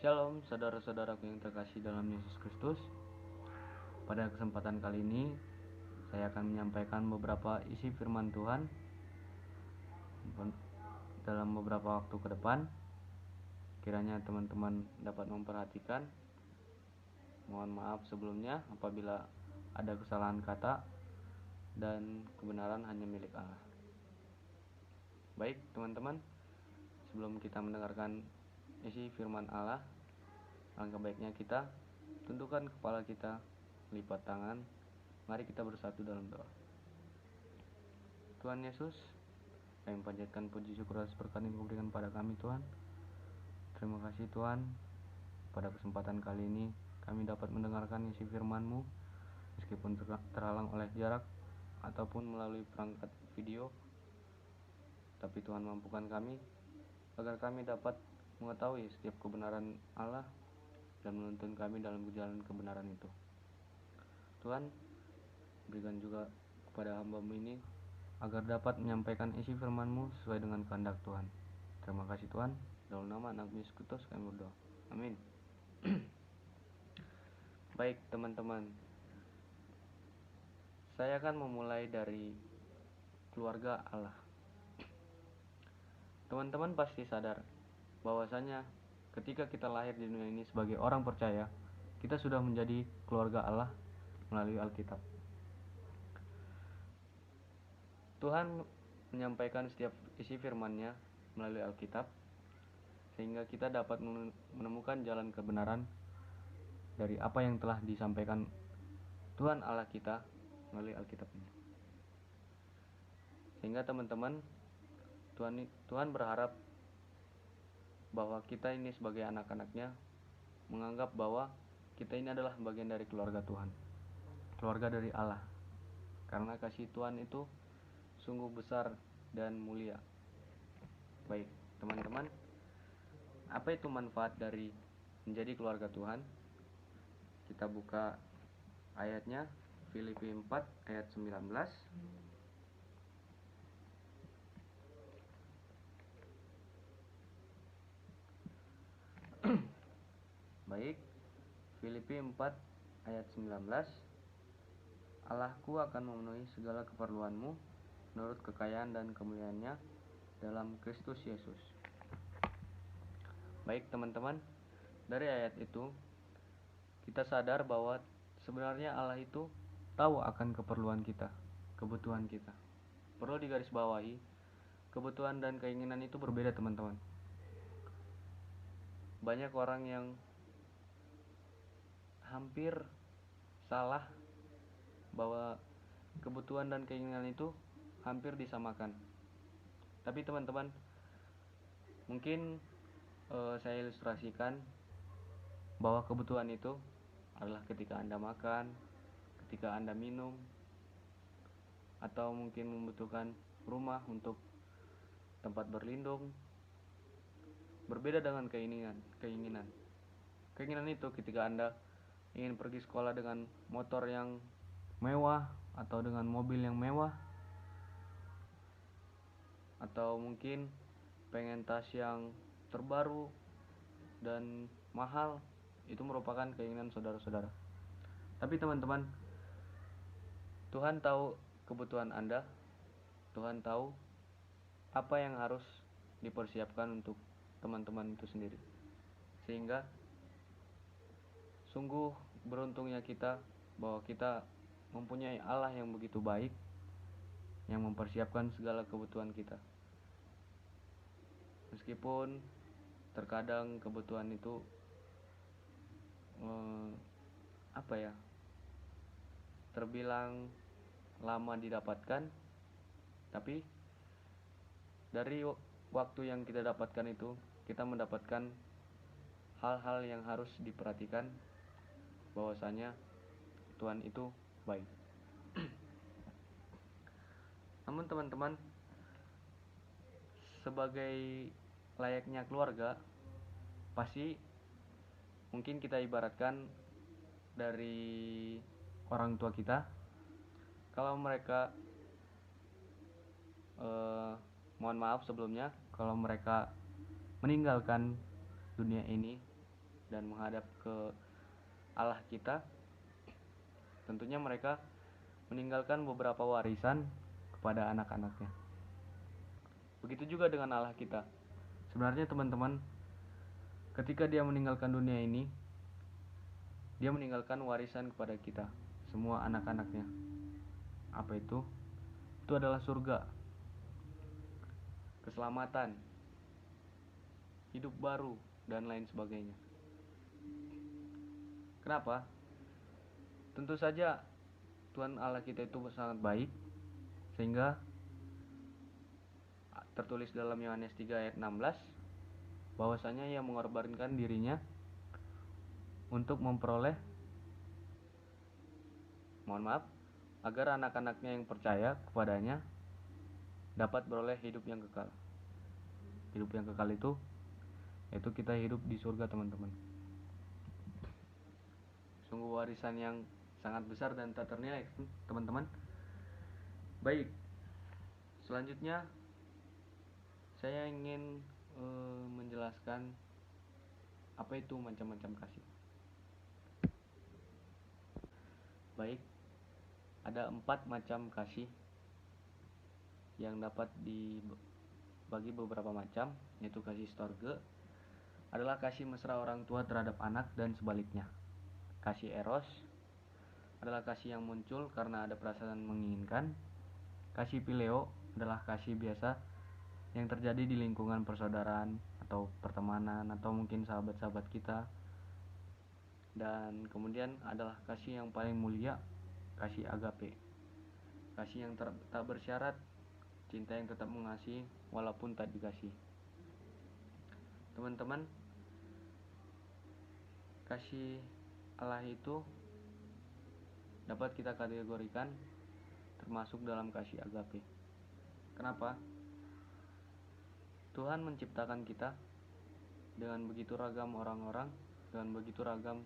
Shalom saudara-saudaraku yang terkasih dalam Yesus Kristus. Pada kesempatan kali ini saya akan menyampaikan beberapa isi firman Tuhan dalam beberapa waktu ke depan. Kiranya teman-teman dapat memperhatikan. Mohon maaf sebelumnya apabila ada kesalahan kata, dan kebenaran hanya milik Allah. Baik teman-teman, sebelum kita mendengarkan isi firman Allah, alangkah baiknya kita tundukkan kepala kita, lipat tangan. Mari kita bersatu dalam doa. Tuhan Yesus, kami panjatkan puji syukur atas berkat yang Kau berikan pada kami, Tuhan. Terima kasih Tuhan, pada kesempatan kali ini kami dapat mendengarkan isi firman-Mu, meskipun terhalang oleh jarak ataupun melalui perangkat video. Tapi Tuhan, mampukan kami agar kami dapat mengetahui setiap kebenaran Allah dan menuntun kami dalam jalan kebenaran itu. Tuhan, berikan juga kepada hamba-Mu ini agar dapat menyampaikan isi firman-Mu sesuai dengan kehendak Tuhan. Terima kasih Tuhan, dalam nama Anak Yesus Kristus kami berdoa. Amin. Baik teman-teman, saya akan memulai dari keluarga Allah. Teman-teman pasti sadar bahwasanya ketika kita lahir di dunia ini sebagai orang percaya, kita sudah menjadi keluarga Allah melalui Alkitab. Tuhan menyampaikan setiap isi firman-Nya melalui Alkitab, sehingga kita dapat menemukan jalan kebenaran dari apa yang telah disampaikan Tuhan Allah kita melalui Alkitab ini. Sehingga teman-teman, Tuhan berharap bahwa kita ini sebagai anak-anaknya menganggap bahwa kita ini adalah bagian dari keluarga Tuhan, keluarga dari Allah, karena kasih Tuhan itu sungguh besar dan mulia. Baik teman-teman, apa itu manfaat dari menjadi keluarga Tuhan? Kita buka ayatnya, Filipi 4 ayat 19. Baik, Filipi 4 ayat 19. Allahku akan memenuhi segala keperluanmu menurut kekayaan dan kemuliaannya dalam Kristus Yesus. Baik teman-teman, dari ayat itu kita sadar bahwa sebenarnya Allah itu tahu akan keperluan kita, kebutuhan kita. Perlu digarisbawahi, kebutuhan dan keinginan itu berbeda teman-teman. Banyak orang yang hampir salah bahwa kebutuhan dan keinginan itu hampir disamakan. Tapi teman-teman, mungkin saya ilustrasikan bahwa kebutuhan itu adalah ketika Anda makan, ketika Anda minum, atau mungkin membutuhkan rumah untuk tempat berlindung. Berbeda dengan keinginan. Keinginan itu ketika Anda ingin pergi sekolah dengan motor yang mewah atau dengan mobil yang mewah, atau mungkin pengen tas yang terbaru dan mahal, itu merupakan keinginan saudara-saudara. Tapi teman-teman, Tuhan tahu kebutuhan Anda. Tuhan tahu apa yang harus dipersiapkan untuk teman-teman itu sendiri. Sehingga sungguh beruntungnya kita bahwa kita mempunyai Allah yang begitu baik, yang mempersiapkan segala kebutuhan kita. Meskipun terkadang kebutuhan itu terbilang lama didapatkan, tapi dari waktu yang kita dapatkan itu kita mendapatkan hal-hal yang harus diperhatikan, bahwasanya Tuhan itu baik. Namun teman-teman, sebagai layaknya keluarga, pasti mungkin kita ibaratkan dari orang tua kita. Kalau mereka mohon maaf sebelumnya, kalau mereka meninggalkan dunia ini, dan menghadap ke Allah kita, tentunya mereka meninggalkan beberapa warisan kepada anak-anaknya. Begitu juga dengan Allah kita. Sebenarnya teman-teman, ketika dia meninggalkan dunia ini, dia meninggalkan warisan kepada kita, semua anak-anaknya. Apa itu? Itu adalah surga, keselamatan, hidup baru, dan lain sebagainya. Kenapa? Tentu saja Tuhan Allah kita itu sangat baik, sehingga tertulis dalam Yohanes 3 ayat 16 bahwasanya ia mengorbankan dirinya untuk memperoleh agar anak-anaknya yang percaya kepadanya dapat beroleh hidup yang kekal. Hidup yang kekal itu yaitu kita hidup di surga, teman-teman. Sungguh warisan yang sangat besar dan tak ternilai, teman-teman. Baik, selanjutnya saya ingin menjelaskan apa itu macam-macam kasih. Baik, ada 4 macam kasih yang dapat dibagi beberapa macam, yaitu kasih storge adalah kasih mesra orang tua terhadap anak dan sebaliknya. Kasih eros adalah kasih yang muncul karena ada perasaan menginginkan. Kasih phileo adalah kasih biasa yang terjadi di lingkungan persaudaraan atau pertemanan atau mungkin sahabat-sahabat kita. Dan kemudian adalah kasih yang paling mulia, kasih agape, kasih yang tak bersyarat, cinta yang tetap mengasihi walaupun tak dikasih. Teman-teman, kasih Allah itu dapat kita kategorikan termasuk dalam kasih agape. Kenapa? Tuhan menciptakan kita dengan begitu ragam orang-orang, dengan begitu ragam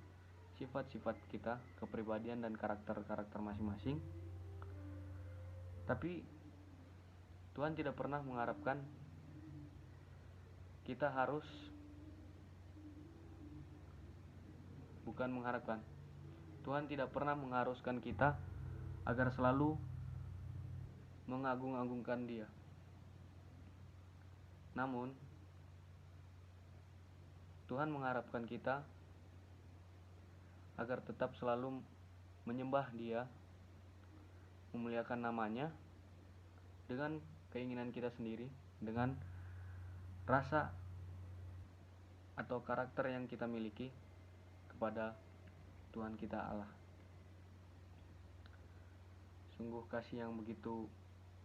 sifat-sifat kita, kepribadian dan karakter-karakter masing-masing. Tapi Tuhan tidak pernah mengharapkan kita harus, Tuhan tidak pernah mengharuskan kita agar selalu mengagung-agungkan Dia. Namun Tuhan mengharapkan kita agar tetap selalu menyembah Dia, memuliakan namanya dengan keinginan kita sendiri, dengan rasa atau karakter yang kita miliki kepada Tuhan kita Allah. Sungguh kasih yang begitu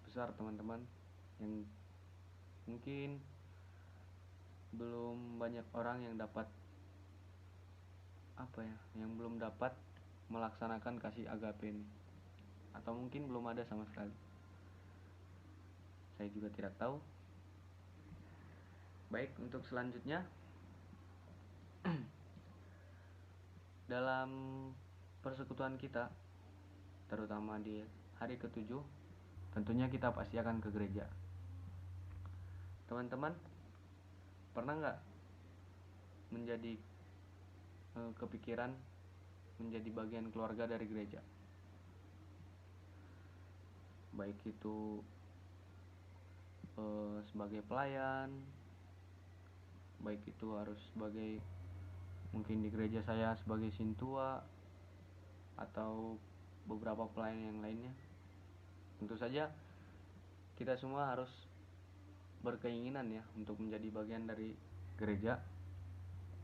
besar, teman-teman, yang mungkin belum banyak orang yang belum dapat melaksanakan kasih agape ini, atau mungkin belum ada sama sekali. Saya juga tidak tahu. Baik, untuk selanjutnya dalam persekutuan kita, terutama di hari ke-7, tentunya kita pasti akan ke gereja. Teman-teman, pernah nggak menjadi kepikiran menjadi bagian keluarga dari gereja? Baik itu sebagai pelayan, baik itu harus sebagai, mungkin di gereja saya sebagai sintua atau beberapa pelayan yang lainnya. Tentu saja kita semua harus berkeinginan ya untuk menjadi bagian dari gereja.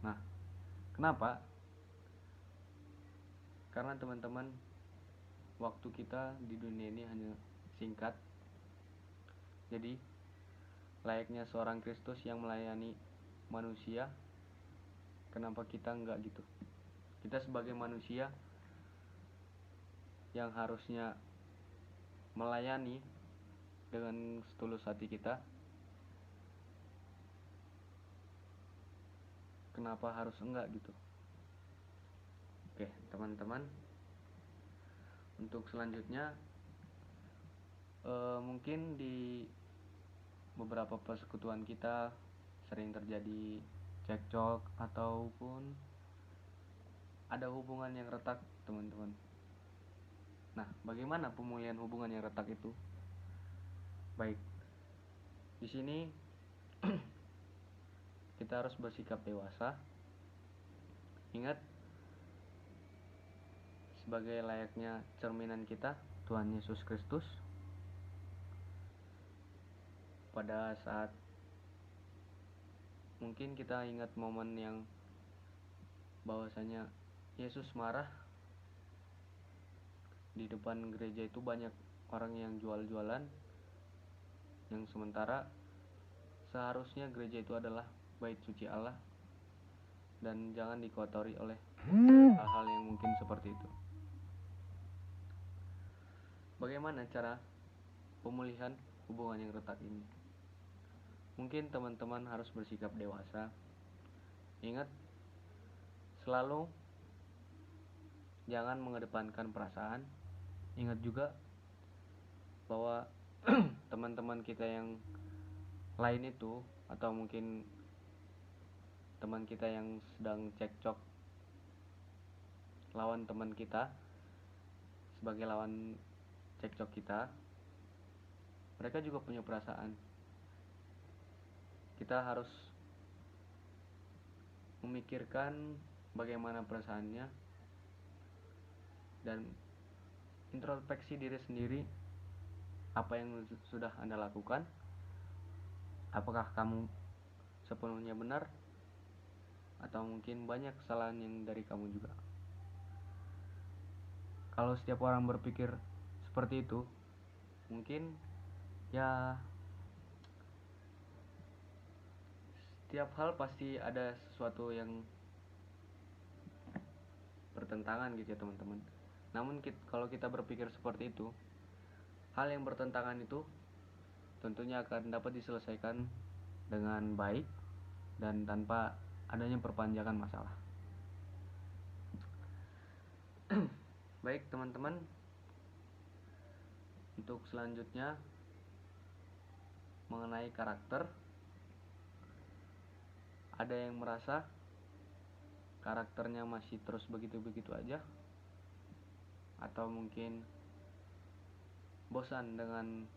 Nah, kenapa? Karena teman-teman, waktu kita di dunia ini hanya singkat. Jadi layaknya seorang Kristus yang melayani manusia, kenapa kita enggak gitu? Kita sebagai manusia yang harusnya melayani dengan setulus hati kita, kenapa harus enggak gitu? Oke, teman-teman, untuk selanjutnya mungkin di beberapa persekutuan kita sering terjadi cekcok ataupun ada hubungan yang retak, teman-teman. Nah, bagaimana pemulihan hubungan yang retak itu? Baik, di sini kita harus bersikap dewasa. Ingat, sebagai layaknya cerminan kita, Tuhan Yesus Kristus, pada saat mungkin kita ingat momen yang bahwasanya Yesus marah di depan gereja, itu banyak orang yang jual-jualan, yang sementara seharusnya gereja itu adalah bait suci Allah dan jangan dikotori oleh hal-hal yang mungkin seperti itu. Bagaimana cara pemulihan hubungan yang retak ini? Mungkin teman-teman harus bersikap dewasa. Ingat, selalu jangan mengedepankan perasaan. Ingat juga bahwa teman-teman kita yang lain itu, atau mungkin teman kita yang sedang cekcok lawan teman kita, sebagai lawan cekcok kita, mereka juga punya perasaan. Kita harus memikirkan bagaimana perasaannya dan introspeksi diri sendiri. Apa yang sudah Anda lakukan? Apakah kamu sepenuhnya benar? Atau mungkin banyak kesalahan yang dari kamu juga? Kalau setiap orang berpikir seperti itu, mungkin ya setiap hal pasti ada sesuatu yang bertentangan gitu ya teman-teman. Namun kalau kita berpikir seperti itu, hal yang bertentangan itu tentunya akan dapat diselesaikan dengan baik dan tanpa adanya perpanjangan masalah. Baik teman-teman, untuk selanjutnya mengenai karakter, ada yang merasa karakternya masih terus begitu-begitu aja, atau mungkin bosan dengan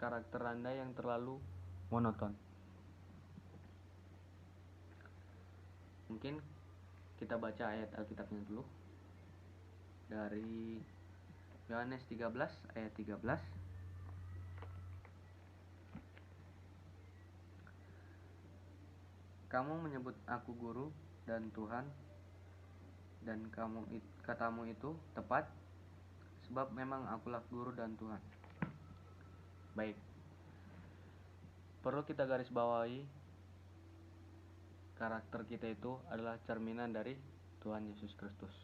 karakter Anda yang terlalu monoton. Mungkin kita baca ayat Alkitabnya dulu dari Yohanes 13 ayat 13. Kamu menyebut aku guru dan Tuhan, dan katamu itu tepat, sebab memang akulah guru dan Tuhan. Baik, perlu kita garis bawahi, karakter kita itu adalah cerminan dari Tuhan Yesus Kristus.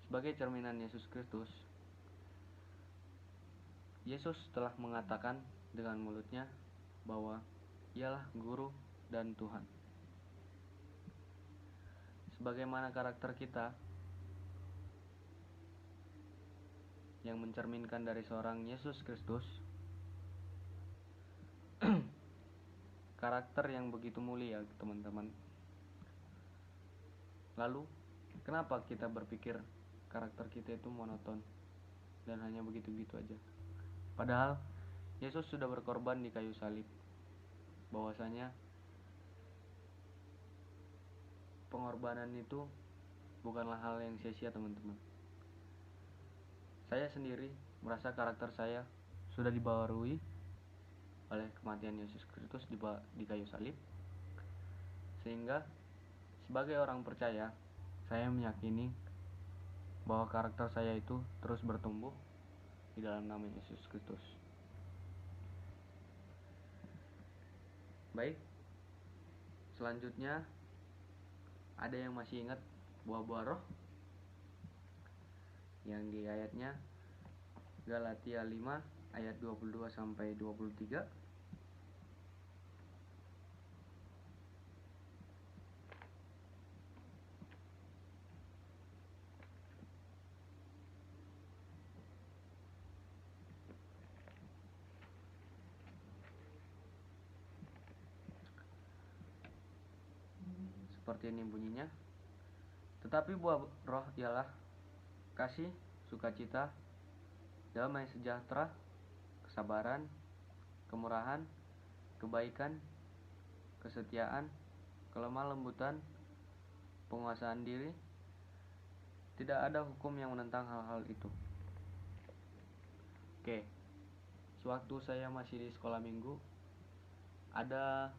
Sebagai cerminan Yesus Kristus, Yesus telah mengatakan dengan mulutnya bahwa Ialah guru dan Tuhan. Sebagaimana karakter kita yang mencerminkan dari seorang Yesus Kristus, karakter yang begitu mulia, teman-teman. Lalu, kenapa kita berpikir karakter kita itu monoton dan hanya begitu-begitu aja? Padahal Yesus sudah berkorban di kayu salib. Bahwasanya pengorbanan itu bukanlah hal yang sia-sia, teman-teman. Saya sendiri merasa karakter saya sudah dibaharui oleh kematian Yesus Kristus di kayu salib. Sehingga sebagai orang percaya, saya meyakini bahwa karakter saya itu terus bertumbuh di dalam nama Yesus Kristus. Baik, selanjutnya ada yang masih ingat buah-buah roh yang di ayatnya Galatia 5 ayat 22 sampai 23. seperti ini bunyinya. Tetapi buah roh ialah kasih, sukacita, damai sejahtera, kesabaran, kemurahan, kebaikan, kesetiaan, kelemah lembutan, penguasaan diri. Tidak ada hukum yang menentang hal-hal itu. Oke, sewaktu saya masih di sekolah minggu, ada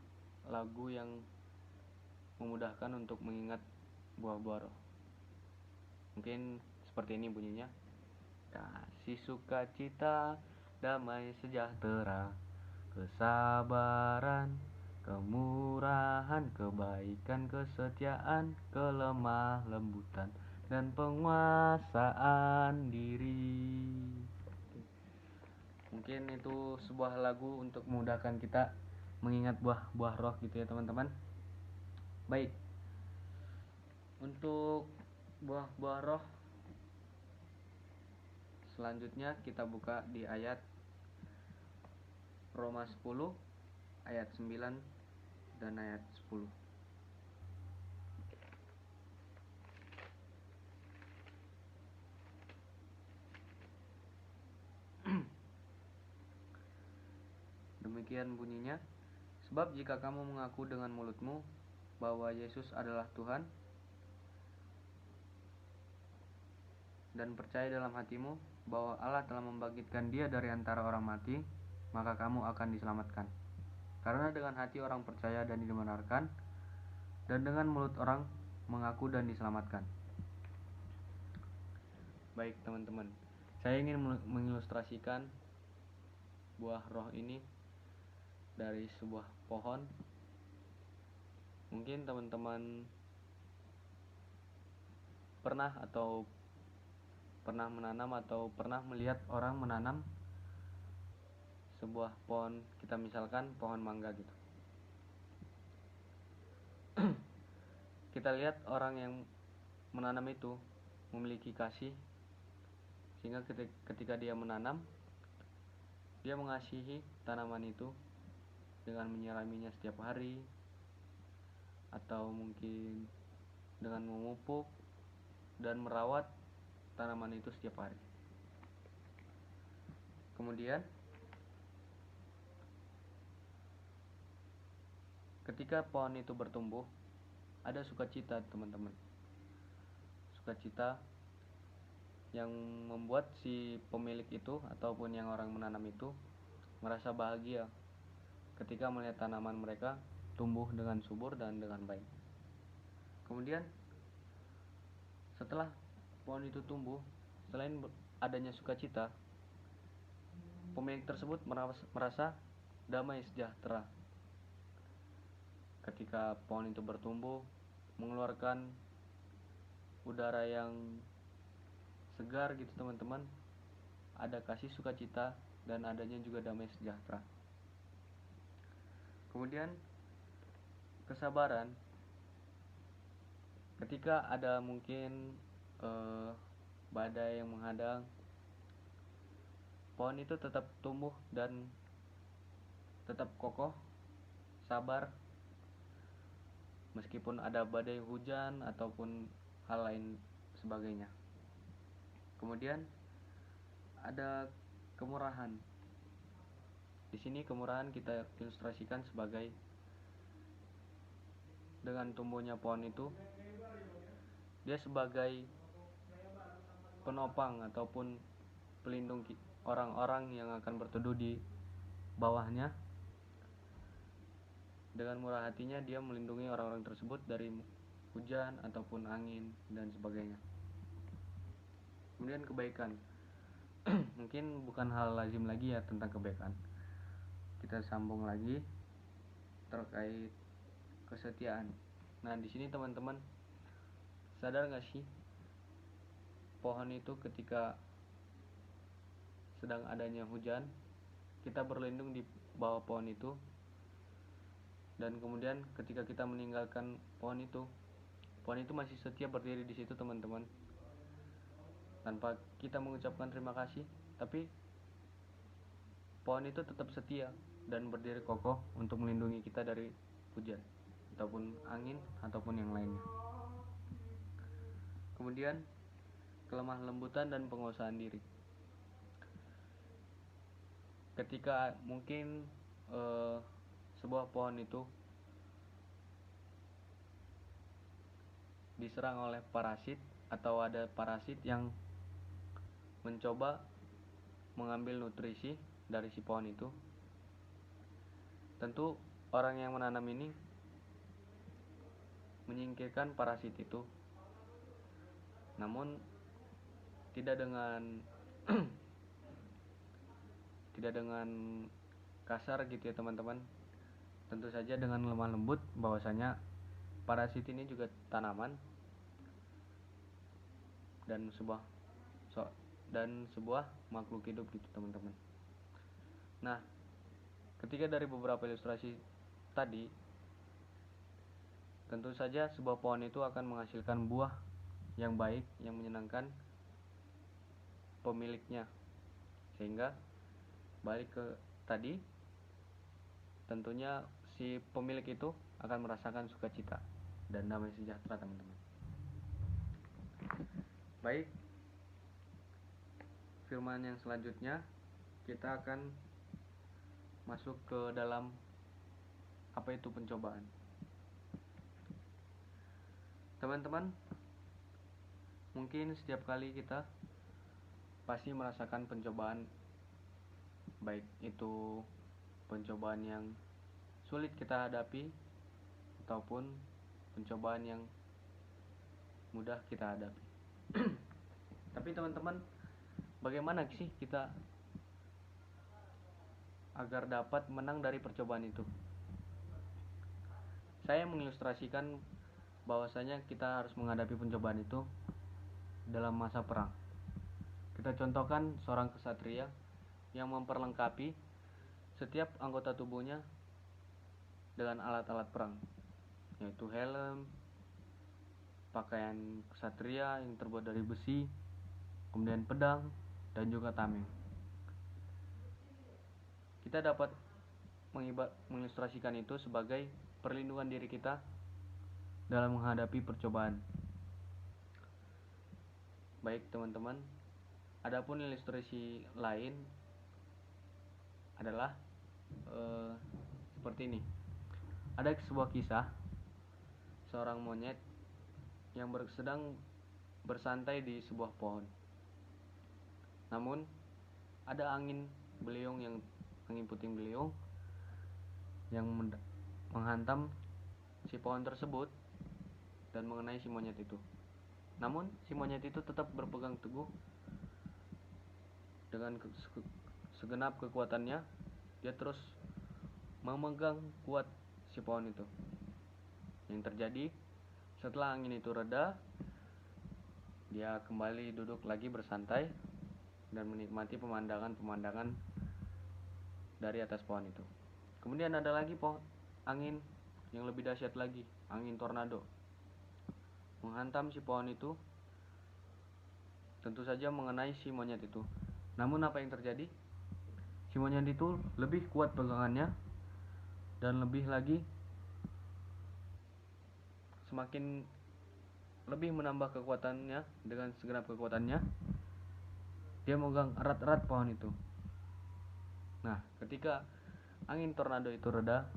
lagu yang memudahkan untuk mengingat buah-buah roh. Mungkin seperti ini bunyinya. Kasih, sukacita, damai sejahtera, kesabaran, kemurahan, kebaikan, kesetiaan, kelemah lembutan, dan penguasaan diri. Mungkin itu sebuah lagu untuk memudahkan kita mengingat buah-buah roh gitu ya teman-teman. Baik, untuk buah-buah roh selanjutnya kita buka di ayat Roma 10 ayat 9 dan ayat 10. Demikian bunyinya, sebab jika kamu mengaku dengan mulutmu bahwa Yesus adalah Tuhan dan percaya dalam hatimu bahwa Allah telah membangkitkan Dia dari antara orang mati, maka kamu akan diselamatkan. Karena dengan hati orang percaya dan dibenarkan, dan dengan mulut orang mengaku dan diselamatkan. Baik teman-teman, saya ingin mengilustrasikan buah roh ini dari sebuah pohon. Mungkin teman-teman pernah menanam atau pernah melihat orang menanam sebuah pohon, kita misalkan pohon mangga gitu. Kita lihat orang yang menanam itu memiliki kasih, sehingga ketika dia menanam, dia mengasihi tanaman itu dengan menyiraminya setiap hari, atau mungkin dengan memupuk dan merawat tanaman itu setiap hari. Kemudian ketika pohon itu bertumbuh, ada sukacita teman-teman. Sukacita yang membuat si pemilik itu ataupun yang orang menanam itu merasa bahagia ketika melihat tanaman mereka tumbuh dengan subur dan dengan baik. Kemudian setelah pohon itu tumbuh, selain adanya sukacita, pemilik tersebut merasa damai sejahtera ketika pohon itu bertumbuh, mengeluarkan udara yang segar gitu teman-teman. Ada kasih, sukacita, dan adanya juga damai sejahtera. Kemudian kesabaran, ketika ada mungkin badai yang menghadang, pohon itu tetap tumbuh dan tetap kokoh, sabar, meskipun ada badai hujan ataupun hal lain sebagainya. Kemudian ada kemurahan. Di sini kemurahan kita ilustrasikan sebagai dengan tumbuhnya pohon itu, dia sebagai penopang ataupun pelindung orang-orang yang akan berteduh di bawahnya. Dengan murah hatinya dia melindungi orang-orang tersebut dari hujan ataupun angin dan sebagainya. Kemudian kebaikan. Mungkin bukan hal lazim lagi ya tentang kebaikan. Kita sambung lagi terkait kesetiaan. Nah, di sini teman-teman sadar gak sih, pohon itu ketika sedang adanya hujan, kita berlindung di bawah pohon itu, dan kemudian ketika kita meninggalkan pohon itu masih setia berdiri di situ teman-teman, tanpa kita mengucapkan terima kasih, tapi pohon itu tetap setia dan berdiri kokoh untuk melindungi kita dari hujan. ataupun angin ataupun yang lainnya. Kemudian kelemah lembutan dan penguasaan diri. Ketika mungkin sebuah pohon itu diserang oleh parasit atau ada parasit yang mencoba mengambil nutrisi dari si pohon itu, tentu orang yang menanam ini menyingkirkan parasit itu, namun tidak dengan tidak dengan kasar gitu ya teman-teman, tentu saja dengan lemah lembut, bahwasanya parasit ini juga tanaman dan sebuah makhluk hidup gitu teman-teman. Nah, ketika dari beberapa ilustrasi tadi, tentu saja sebuah pohon itu akan menghasilkan buah yang baik, yang menyenangkan pemiliknya, sehingga balik ke tadi, tentunya si pemilik itu akan merasakan sukacita dan damai sejahtera teman-teman. Baik, firman yang selanjutnya kita akan masuk ke dalam apa itu pencobaan. Teman-teman, mungkin setiap kali kita pasti merasakan pencobaan, baik itu pencobaan yang sulit kita hadapi ataupun pencobaan yang mudah kita hadapi. Tapi teman-teman, bagaimana sih kita agar dapat menang dari percobaan itu? Saya mengilustrasikan bahwasanya kita harus menghadapi pencobaan itu dalam masa perang. Kita contohkan seorang ksatria yang memperlengkapi setiap anggota tubuhnya dengan alat-alat perang, yaitu helm, pakaian ksatria yang terbuat dari besi, kemudian pedang, dan juga tameng. Kita dapat mengilustrasikan itu sebagai perlindungan diri kita dalam menghadapi percobaan. Baik teman-teman, adapun ilustrasi lain adalah seperti ini. Ada sebuah kisah seorang monyet yang sedang bersantai di sebuah pohon. Namun ada angin puting beliung yang menghantam si pohon tersebut dan mengenai si monyet itu. Namun si monyet itu tetap berpegang teguh dengan segenap kekuatannya. Dia terus memegang kuat si pohon itu. Yang terjadi, setelah angin itu reda, dia kembali duduk lagi bersantai dan menikmati pemandangan dari atas pohon itu. Kemudian ada lagi angin yang lebih dahsyat lagi, angin tornado, menghantam si pohon itu, tentu saja mengenai si monyet itu. Namun apa yang terjadi? Si monyet itu lebih kuat pegangannya dan lebih lagi semakin lebih menambah kekuatannya. Dengan segenap kekuatannya dia memegang erat-erat pohon itu. Nah, ketika angin tornado itu reda,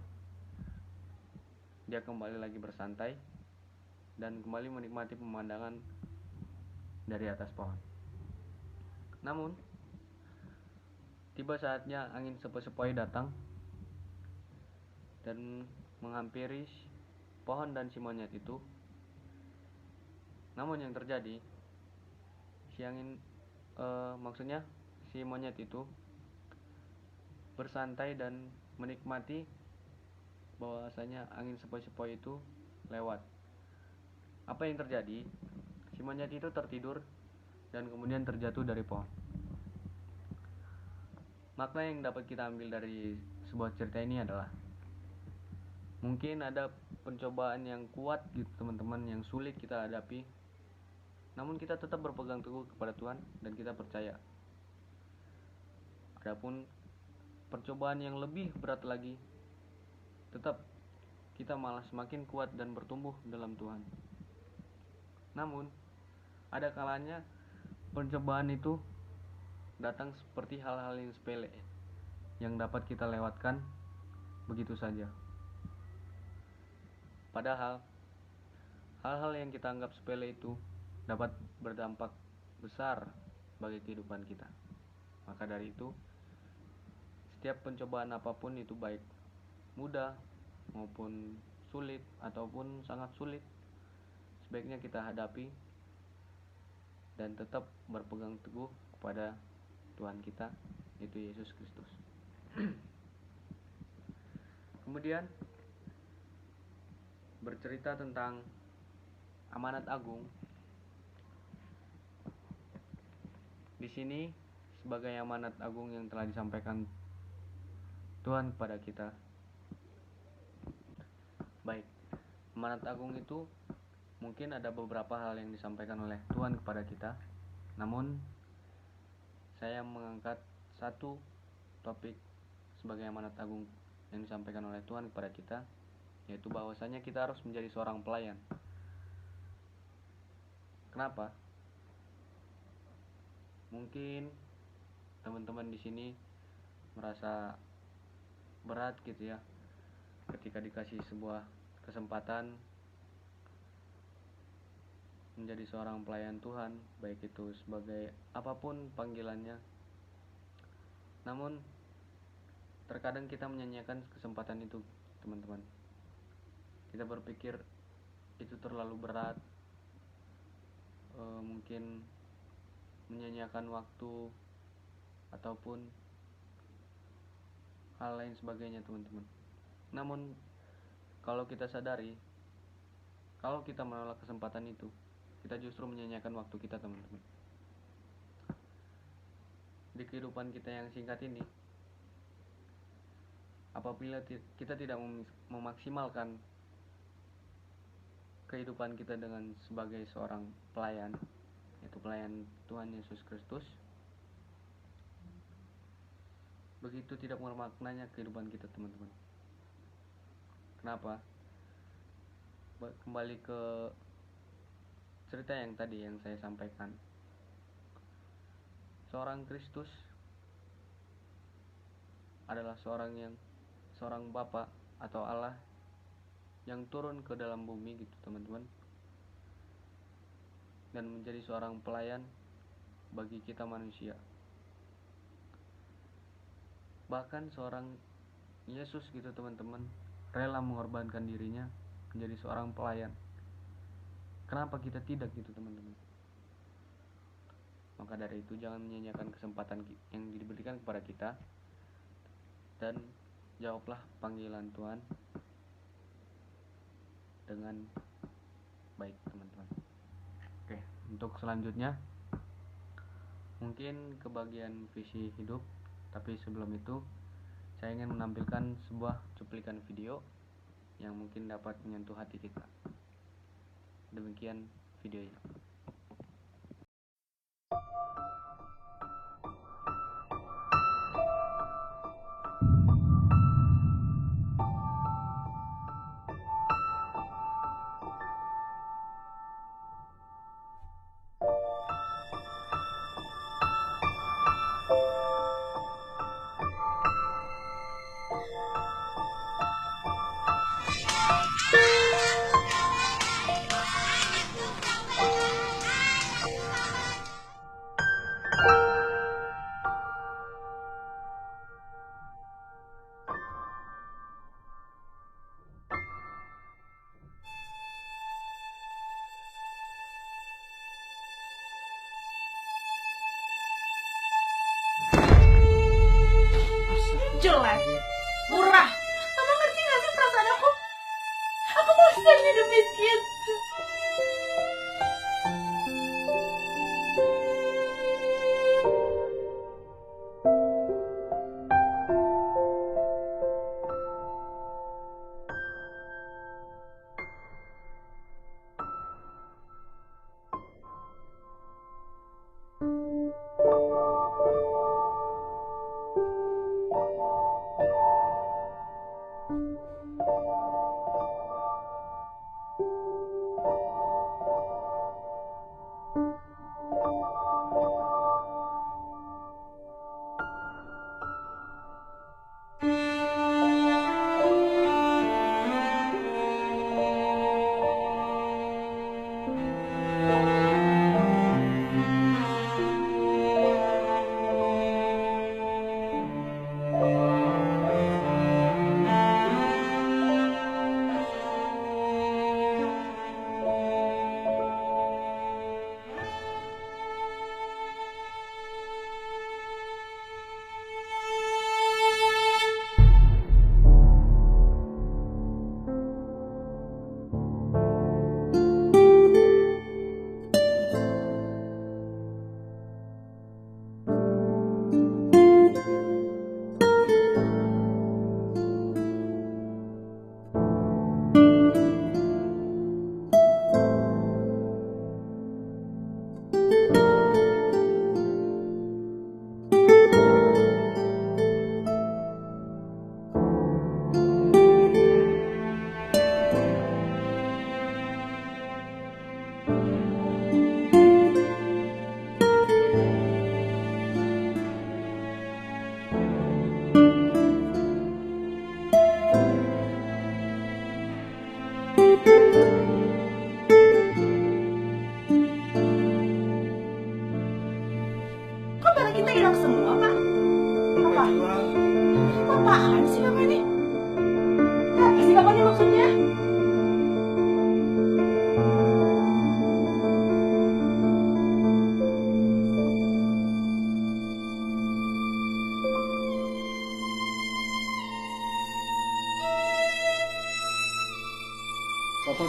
dia kembali lagi bersantai dan kembali menikmati pemandangan dari atas pohon. Namun tiba saatnya angin sepoi-sepoi datang dan menghampiri pohon dan si monyet itu. Namun yang terjadi, si monyet itu bersantai dan menikmati bahwasanya angin sepoi-sepoi itu lewat. Apa yang terjadi? Si monyet itu tertidur dan kemudian terjatuh dari pohon. Makna yang dapat kita ambil dari sebuah cerita ini adalah, mungkin ada pencobaan yang kuat gitu teman-teman, yang sulit kita hadapi, namun kita tetap berpegang teguh kepada Tuhan dan kita percaya. Adapun percobaan yang lebih berat lagi, tetap kita malah semakin kuat dan bertumbuh dalam Tuhan. Namun, ada kalanya pencobaan itu datang seperti hal-hal yang sepele yang dapat kita lewatkan begitu saja. Padahal, hal-hal yang kita anggap sepele itu dapat berdampak besar bagi kehidupan kita. Maka dari itu, setiap pencobaan apapun itu baik mudah maupun sulit ataupun sangat sulit, sebaiknya kita hadapi dan tetap berpegang teguh kepada Tuhan kita, yaitu Yesus Kristus. Kemudian bercerita tentang amanat agung. Di sini sebagai amanat agung yang telah disampaikan Tuhan kepada kita. Baik, amanat agung itu mungkin ada beberapa hal yang disampaikan oleh Tuhan kepada kita. Namun saya mengangkat satu topik sebagai amanat agung yang disampaikan oleh Tuhan kepada kita, yaitu bahwasanya kita harus menjadi seorang pelayan. Kenapa? Mungkin teman-teman di sini merasa berat gitu ya, ketika dikasih sebuah kesempatan menjadi seorang pelayan Tuhan, baik itu sebagai apapun panggilannya. Namun terkadang kita menyanyiakan kesempatan itu, teman-teman. Kita berpikir itu terlalu berat, mungkin menyanyiakan waktu ataupun hal lain sebagainya, teman-teman. Namun kalau kita sadari, kalau kita menolak kesempatan itu, kita justru menyanyiakan waktu kita, teman-teman. Di kehidupan kita yang singkat ini, apabila kita tidak memaksimalkan kehidupan kita dengan sebagai seorang pelayan, yaitu pelayan Tuhan Yesus Kristus, begitu tidak bermaknanya kehidupan kita, teman-teman. Kenapa? Kembali ke cerita yang tadi yang saya sampaikan. Seorang Kristus adalah seorang Bapa atau Allah yang turun ke dalam bumi gitu, teman-teman, dan menjadi seorang pelayan bagi kita manusia. Bahkan seorang Yesus gitu, teman-teman, rela mengorbankan dirinya menjadi seorang pelayan. Kenapa kita tidak gitu, teman-teman? Maka dari itu jangan menyanyiakan kesempatan yang diberikan kepada kita, dan jawablah panggilan Tuhan dengan baik, teman-teman. Oke, untuk selanjutnya mungkin ke bagian visi hidup, tapi sebelum itu saya ingin menampilkan sebuah cuplikan video yang mungkin dapat menyentuh hati kita. Demikian videonya. Jelek, murah. Kamu ngerti gak sih perasaan aku? Aku mau hidup miskin.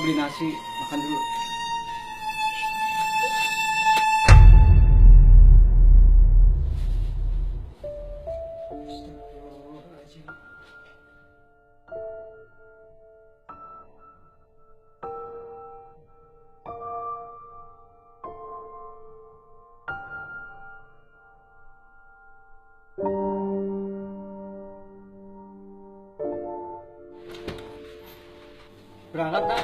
beli nasi, makan dulu. Berangkat, Nak.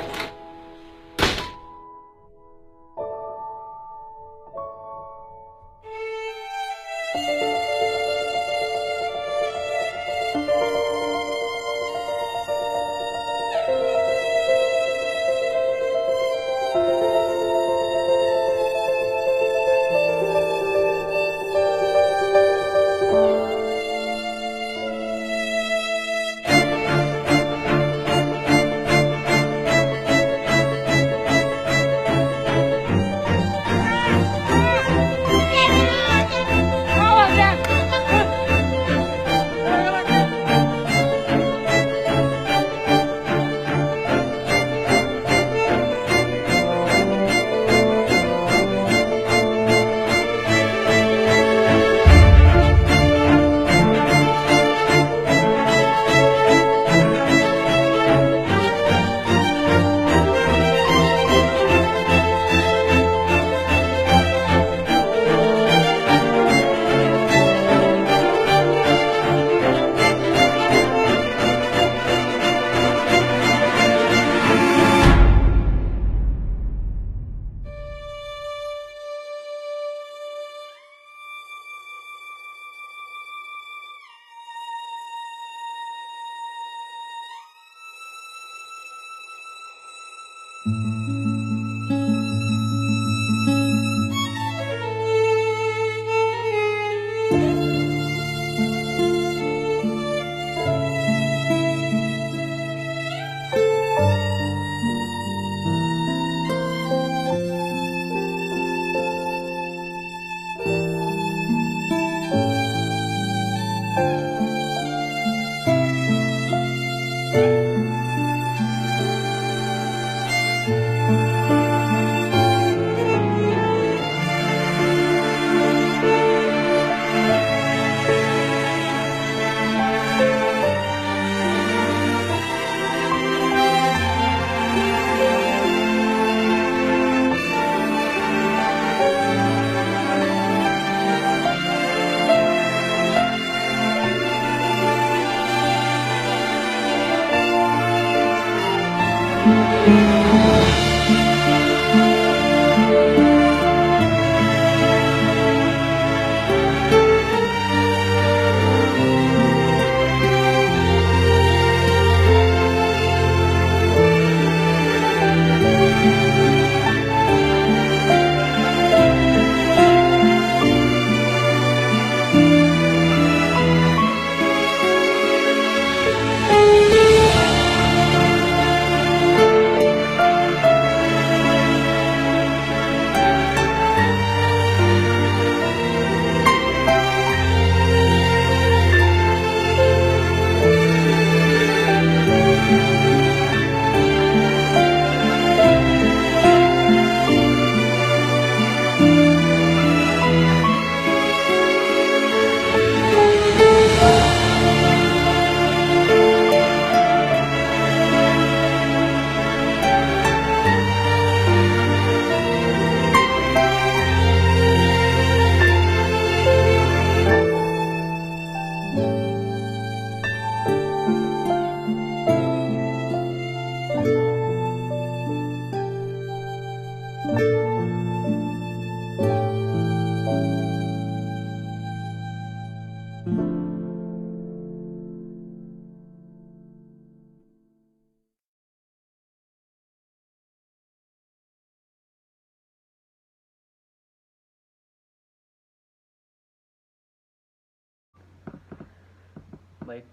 Baik,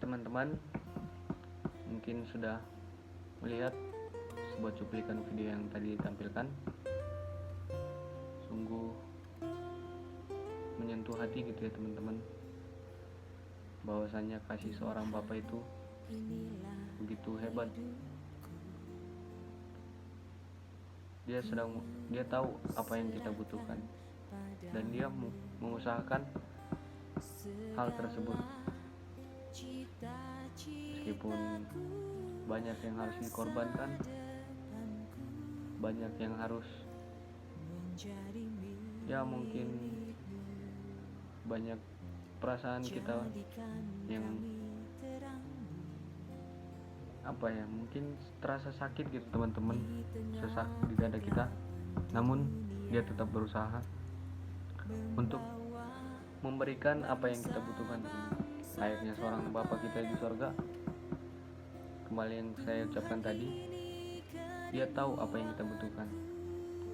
teman-teman, mungkin sudah melihat sebuah cuplikan video yang tadi ditampilkan. Sungguh menyentuh hati gitu ya teman-teman, bahwasannya kasih seorang bapak itu begitu hebat, dia tahu apa yang kita butuhkan, dan dia mengusahakan hal tersebut. Meskipun banyak yang harus dikorbankan, banyak yang harus mungkin banyak perasaan kita yang mungkin terasa sakit gitu teman-teman, sesak di dada kita, namun dia tetap berusaha untuk memberikan apa yang kita butuhkan, layaknya seorang Bapa kita di sorga. Kembali yang saya ucapkan tadi, dia tahu apa yang kita butuhkan.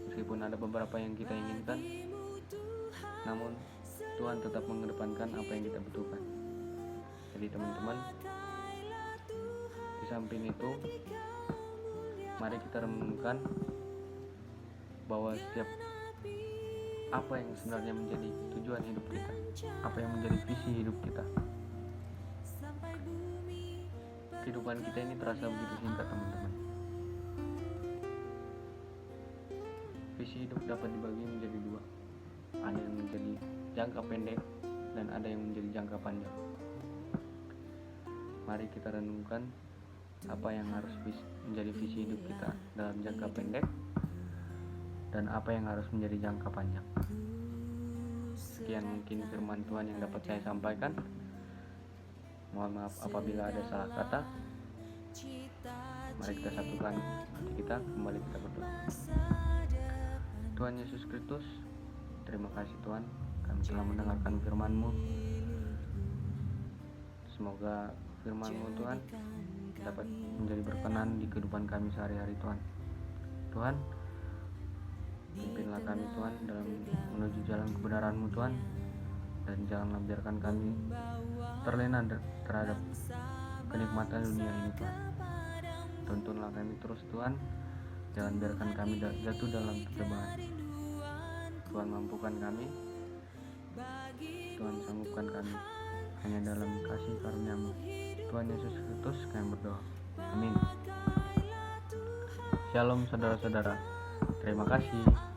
Meskipun ada beberapa yang kita inginkan, namun Tuhan tetap mengedepankan apa yang kita butuhkan. Jadi teman-teman, di samping itu, mari kita renungkan bahwa setiap apa yang sebenarnya menjadi tujuan hidup kita, apa yang menjadi visi hidup kita. Kehidupan kita ini terasa begitu singkat teman-teman. Visi hidup dapat dibagi menjadi dua, ada yang menjadi jangka pendek dan ada yang menjadi jangka panjang. Mari kita renungkan apa yang harus menjadi visi hidup kita dalam jangka pendek dan apa yang harus menjadi jangka panjang. Sekian mungkin firman Tuhan yang dapat saya sampaikan. Mohon maaf apabila ada salah kata. Mari kita satukan hati kita, kembali kita berdoa. Tuhan Yesus Kristus, terima kasih Tuhan, kami telah mendengarkan firman-Mu. Semoga firman-Mu Tuhan dapat menjadi berkenan di kehidupan kami sehari-hari Tuhan. Tuhan, pimpinlah kami Tuhan dalam menuju jalan kebenaran-Mu Tuhan, dan janganlah biarkan kami terlena terhadap kenikmatan dunia ini Tuhan. Tuntunlah kami terus Tuhan, jangan biarkan kami jatuh dalam percobaan. Tuhan, mampukan kami, Tuhan sanggupkan kami, hanya dalam kasih karunia-Mu. Tuhan Yesus Kristus kami berdoa, amin. Shalom saudara-saudara, terima kasih.